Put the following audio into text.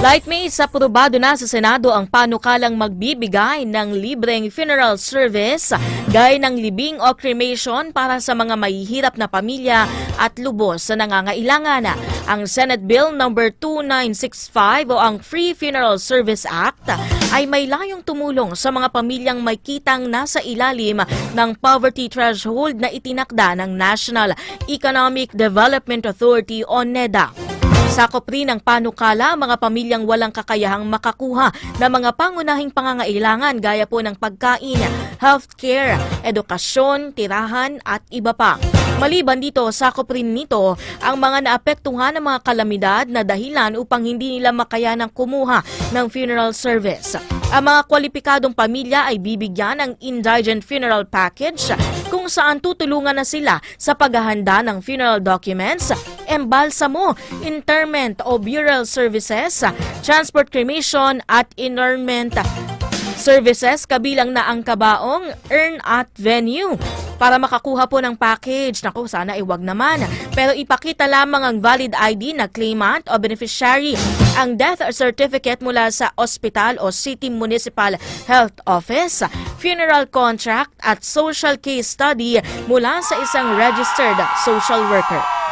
Light May, aprobado na sa Senado ang panukalang magbibigay ng libreng funeral service, gaya ng libing o cremation para sa mga mahihirap na pamilya at lubos sa nangangailangan. Ang Senate Bill No. 2965 o ang Free Funeral Service Act ay may layong tumulong sa mga pamilyang may kitang nasa ilalim ng poverty threshold na itinakda ng National Economic Development Authority o NEDA. Sakop rin ng panukala mga pamilyang walang kakayahang makakuha ng mga pangunahing pangangailangan gaya po ng pagkain, healthcare, edukasyon, tirahan at iba pa. Maliban dito, sakop rin nito ang mga naapektuhan ng mga kalamidad na dahilan upang hindi nila makayanang kumuha ng funeral service. Ang mga kwalipikadong pamilya ay bibigyan ng indigent funeral package kung saan tutulungan na sila sa paghahanda ng funeral documents, embalsamo, interment o burial services, transport cremation at interment services kabilang na ang kabaong, urn at venue. Para makakuha po ng package, naku sana iwag naman, pero ipakita lamang ang valid ID na claimant o beneficiary, ang death certificate mula sa ospital o city municipal health office, funeral contract at social case study mula sa isang registered social worker.